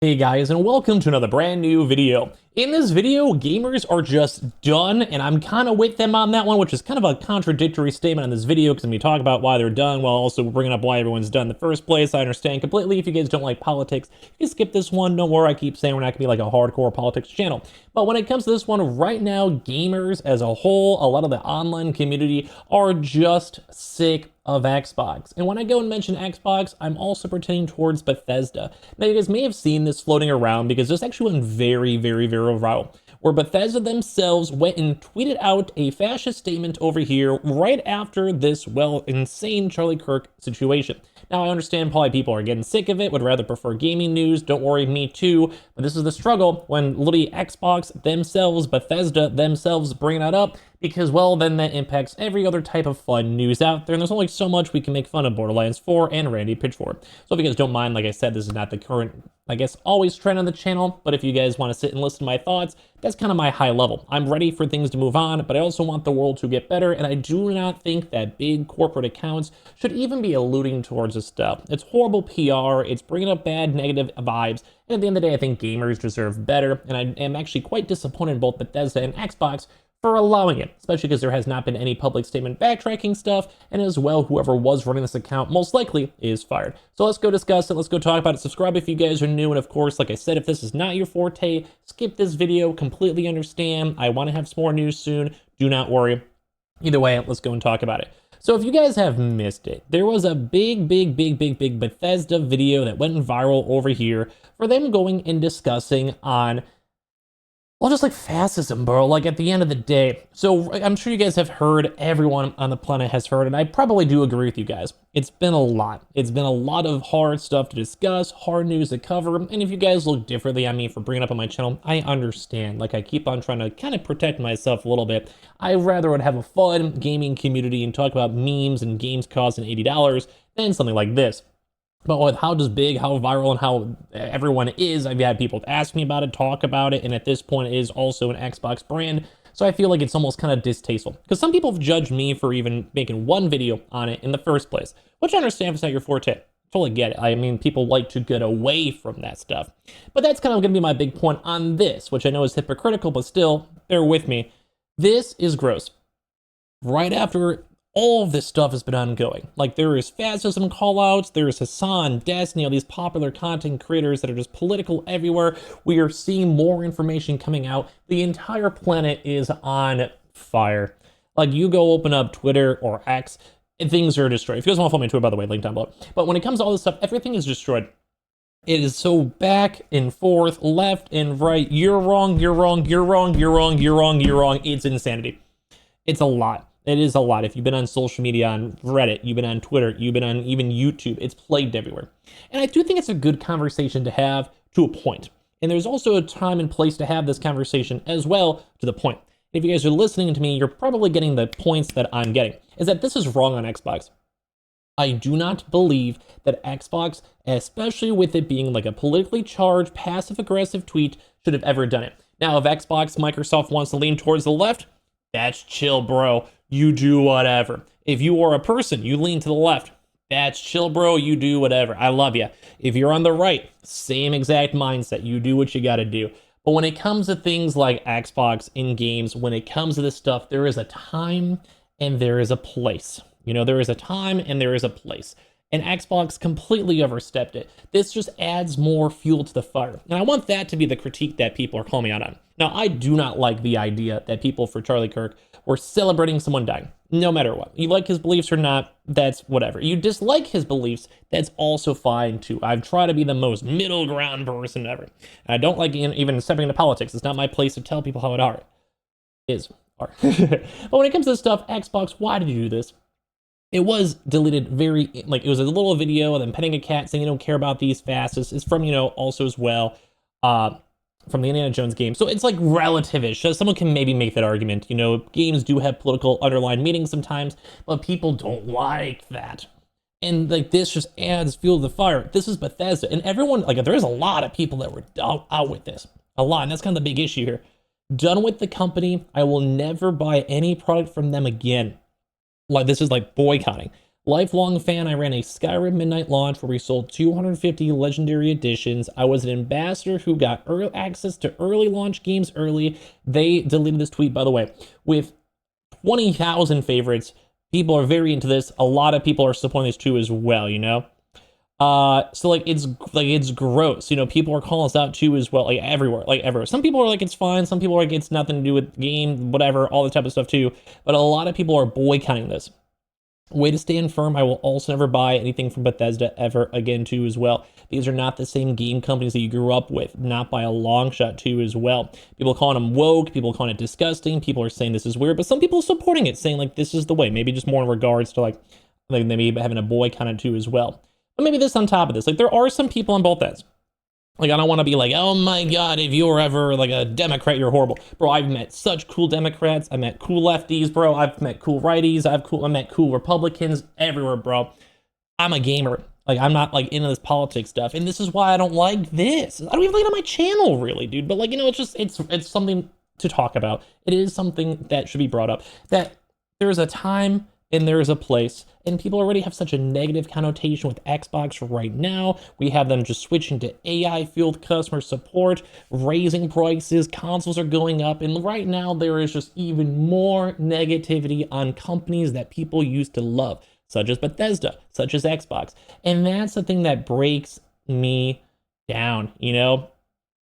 Hey guys, and welcome to another brand new video. In this video, gamers are just done, and I'm kind of with them on that one, which is kind of a contradictory statement in this video, because we talk about why they're done while also bringing up why everyone's done in the first place. I understand completely if you guys don't like politics. You can skip this one. Don't worry, I keep saying we're not going to be like a hardcore politics channel. But when it comes to this one, right now, gamers as a whole, a lot of the online community are just sick of Xbox. And when I go and mention Xbox, I'm also pertaining towards Bethesda. Now, you guys may have seen this floating around because this actually went very viral, where Bethesda themselves went and tweeted out a fascist statement over here right after this, well, insane Charlie Kirk situation. Now, I understand probably people are getting sick of it, would rather prefer gaming news. Don't worry, me too. But this is the struggle when literally Xbox themselves, Bethesda themselves bring that up because, well, then that impacts every other type of fun news out there. And there's only so much we can make fun of Borderlands 4 and Randy Pitchford. So if you guys don't mind, like I said, this is not the current, I guess, always trend on the channel. But if you guys want to sit and listen to my thoughts, that's kind of my high level. I'm ready for things to move on, but I also want the world to get better. And I do not think that big corporate accounts should even be alluding towards this stuff. It's horrible PR. It's bringing up bad, negative vibes. And at the end of the day, I think gamers deserve better. And I am actually quite disappointed in both Bethesda and Xbox for allowing it, especially because there has not been any public statement backtracking stuff, and as well, whoever was running this account most likely is fired. So let's go discuss it, let's go talk about it. Subscribe if you guys are new, and of course, like I said, if this is not your forte, skip this video, completely understand. I want to have some more news soon, do not worry. Either way, let's go and talk about it. So if you guys have missed it, there was a big Bethesda video that went viral over here for them going and discussing on, well, just like fascism, bro, like at the end of the day. So I'm sure you guys have heard, everyone on the planet has heard, and I probably do agree with you guys. It's been a lot. It's been a lot of hard stuff to discuss, hard news to cover, and if you guys look differently on me for bringing it up on my channel, I understand. Like, I keep on trying to kind of protect myself a little bit. I rather would have a fun gaming community and talk about memes and games costing $80 than something like this. But with how just big, how viral, and how everyone is, I've had people ask me about it, talk about it, and at this point it is also an Xbox brand. So I feel like it's almost kind of distasteful. Because some people have judged me for even making one video on it in the first place, which I understand if it's not your forte. Totally get it. I mean, people like to get away from that stuff. But that's kind of going to be my big point on this, which I know is hypocritical, but still, bear with me. This is gross. Right after all of this stuff has been ongoing. Like, there is fascism callouts, there is Hassan, Destiny, all these popular content creators that are just political everywhere. We are seeing more information coming out. The entire planet is on fire. Like, you go open up Twitter or X, and things are destroyed. If you guys want to follow me on Twitter, by the way, link down below. But when it comes to all this stuff, everything is destroyed. It is so back and forth, left and right. You're wrong, you're wrong, you're wrong, you're wrong, you're wrong, you're wrong. It's insanity. It's a lot. It is a lot. If you've been on social media, on Reddit, you've been on Twitter, you've been on even YouTube, it's plagued everywhere. And I do think it's a good conversation to have to a point. And there's also a time and place to have this conversation as well to the point. If you guys are listening to me, you're probably getting the points that I'm getting, is that this is wrong on Xbox. I do not believe that Xbox, especially with it being like a politically charged, passive-aggressive tweet, should have ever done it. Now, if Xbox, Microsoft wants to lean towards the left, that's chill, bro. You do whatever. If you are a person, you lean to the left. That's chill, bro. You do whatever. I love you. If you're on the right, same exact mindset. You do what you got to do. But when it comes to things like Xbox in games, when it comes to this stuff, there is a time and there is a place. You know, there is a time and there is a place. And Xbox completely overstepped it. This just adds more fuel to the fire. And I want that to be the critique that people are calling me out on. Now, I do not like the idea that people for Charlie Kirk were celebrating someone dying, no matter what. You like his beliefs or not, that's whatever. You dislike his beliefs, that's also fine too. I've tried to be the most middle ground person ever. And I don't like even stepping into politics. It's not my place to tell people how it are. But when it comes to this stuff, Xbox, why did you do this? It was deleted very, like, it was a little video and then petting a cat saying you don't care about these fascists. It's from, you know, also as well, from the Indiana Jones game. So it's like relative-ish. So someone can maybe make that argument. You know, games do have political underlying meanings sometimes, but people don't like that. And like, this just adds fuel to the fire. This is Bethesda. And everyone, like, there's a lot of people that were out with this. A lot. And that's kind of the big issue here. Done with the company. I will never buy any product from them again. Like, this is like boycotting. Lifelong fan, I ran a Skyrim midnight launch where we sold 250 legendary editions. I was an ambassador who got early access to early launch games early. They deleted this tweet, by the way, with 20,000 favorites. People are very into this. A lot of people are supporting this too as well, you know? So like it's gross, you know, people are calling us out too as well, like everywhere. Some people are like, it's fine. Some people are like, it's nothing to do with game, whatever, all the type of stuff too. But a lot of people are boycotting this. Way to stand firm. I will also never buy anything from Bethesda ever again too as well. These are not the same game companies that you grew up with, not by a long shot too as well. People calling them woke, people calling it disgusting, people are saying this is weird, but some people are supporting it, saying like this is the way, maybe just more in regards to like maybe having a boycott it too as well. But maybe this on top of this, like there are some people on both ends. Like, I don't want to be like, oh my God, if you're ever like a Democrat, you're horrible. Bro, I've met such cool Democrats. I met cool lefties, bro. I've met cool righties. I met cool Republicans everywhere, bro. I'm a gamer. Like, I'm not like into this politics stuff. And this is why I don't like this. I don't even like it on my channel, really, dude. But like, you know, it's just, it's something to talk about. It is something that should be brought up. That there's a time and there is a place, and people already have such a negative connotation with Xbox right now. We have them just switching to AI-fueled customer support, raising prices, consoles are going up, and right now there is just even more negativity on companies that people used to love, such as Bethesda, such as Xbox. And that's the thing that breaks me down, you know?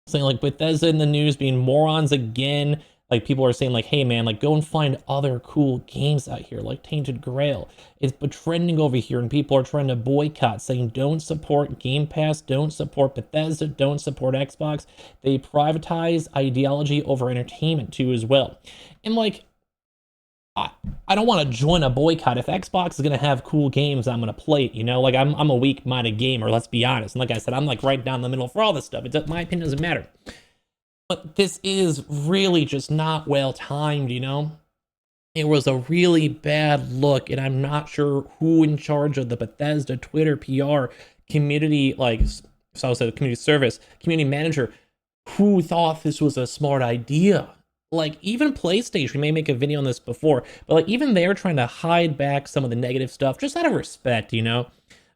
Saying like Bethesda in the news being morons again. Like people are saying like, hey man, like go and find other cool games out here, like Tainted Grail. It's been trending over here and people are trying to boycott, saying don't support Game Pass, don't support Bethesda, don't support Xbox. They privatize ideology over entertainment too as well. And like, I don't want to join a boycott. If Xbox is going to have cool games, I'm going to play it, you know? Like I'm a weak-minded gamer, let's be honest. And like I said, I'm like right down the middle for all this stuff. My opinion doesn't matter. But this is really just not well timed, you know? It was a really bad look, and I'm not sure who in charge of the Bethesda Twitter PR community, like, so I would say community service, community manager, who thought this was a smart idea. Like, even PlayStation, we may make a video on this before, but like, even they're trying to hide back some of the negative stuff, just out of respect, you know?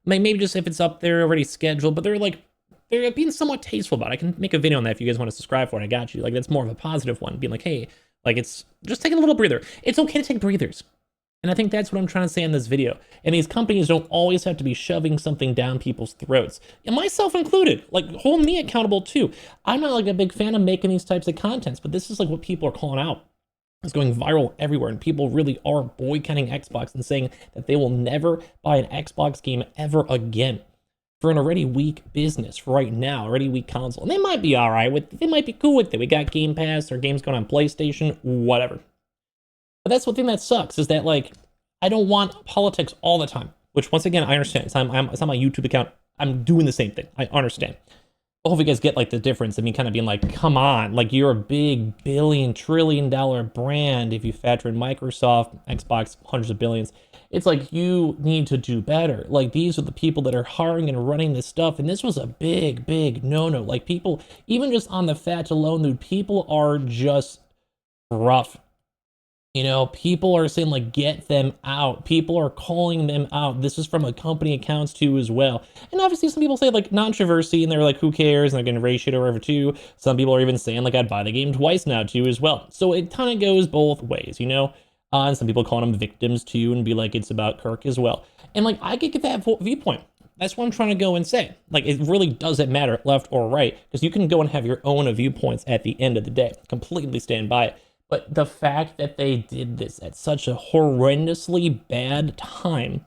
Maybe just if it's up there already scheduled, but they're being somewhat tasteful about it. I can make a video on that if you guys want to subscribe for it. I got you. Like, that's more of a positive one. Being like, hey, like, it's just taking a little breather. It's okay to take breathers. And I think that's what I'm trying to say in this video. And these companies don't always have to be shoving something down people's throats. And myself included. Like, hold me accountable too. I'm not like a big fan of making these types of contents, but this is like what people are calling out. It's going viral everywhere, and people really are boycotting Xbox and saying that they will never buy an Xbox game ever again. For an already weak business right now, already weak console. And they might be all right with it. They might be cool with it. We got Game Pass, or games going on PlayStation, whatever. But that's the thing that sucks, is that, like, I don't want politics all the time. Which, once again, I understand. It's on my YouTube account. I'm doing the same thing. I understand. But hopefully you guys get, like, the difference. I mean, kind of being like, come on. Like, you're a big billion-trillion-dollar brand. If you factor in Microsoft, Xbox, hundreds of billions. It's like, you need to do better. Like, these are the people that are hiring and running this stuff. And this was a big, big no-no. Like, people, even just on the fact alone, dude, people are just rough. You know, people are saying, like, get them out. People are calling them out. This is from a company accounts too as well. And obviously some people say, like, controversy, and they're like, who cares? And they're getting race shit or whatever too. Some people are even saying, like, I'd buy the game twice now too as well. So it kind of goes both ways, you know? And some people call them victims too, and be like, it's about Kirk as well. And like, I could get that viewpoint. That's what I'm trying to go and say. Like, it really doesn't matter left or right, because you can go and have your own viewpoints at the end of the day. Completely stand by it. But the fact that they did this at such a horrendously bad time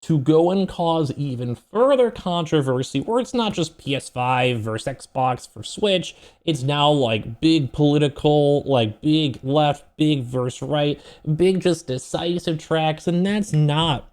to go and cause even further controversy, where it's not just PS5 versus Xbox for Switch, it's now like big political, like big left, big versus right, big just decisive tracks, and that's not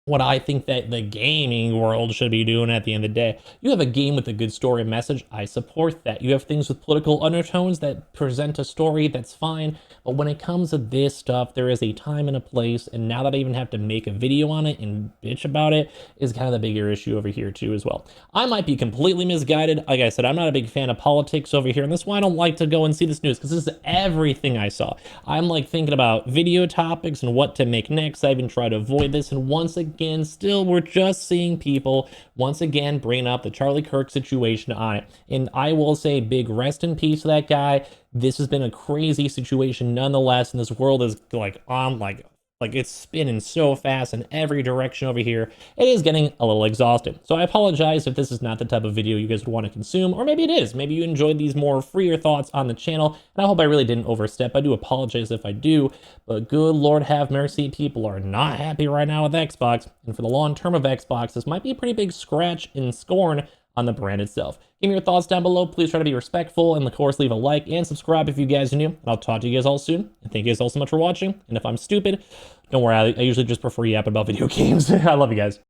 what I think that the gaming world should be doing at the end of the day. You have a game with a good story and message, I support that. You have things with political undertones that present a story, that's fine. But when it comes to this stuff, there is a time and a place, and now that I even have to make a video on it and bitch about it is kind of the bigger issue over here too as well. I might be completely misguided. Like I said, I'm not a big fan of politics over here, and that's why I don't like to go and see this news, because this is everything I saw. I'm like thinking about video topics and what to make next. I even try to avoid this, and once again, again, still, we're just seeing people once again bringing up the Charlie Kirk situation on it. And I will say big rest in peace to that guy. This has been a crazy situation nonetheless, and this world is like it's spinning so fast in every direction over here. It is getting a little exhausting. So I apologize if this is not the type of video you guys would want to consume, or maybe it is. Maybe you enjoyed these more freer thoughts on the channel, and I hope I really didn't overstep. I do apologize if I do, but good Lord have mercy, people are not happy right now with Xbox, and for the long term of Xbox, this might be a pretty big scratch and scorn on the brand itself. Give me your thoughts down below. Please try to be respectful, and of course leave a like and subscribe if you guys are new, and I'll talk to you guys all soon. And thank you guys all so much for watching, and if I'm stupid, don't worry, I usually just prefer yapping about video games. I love you guys.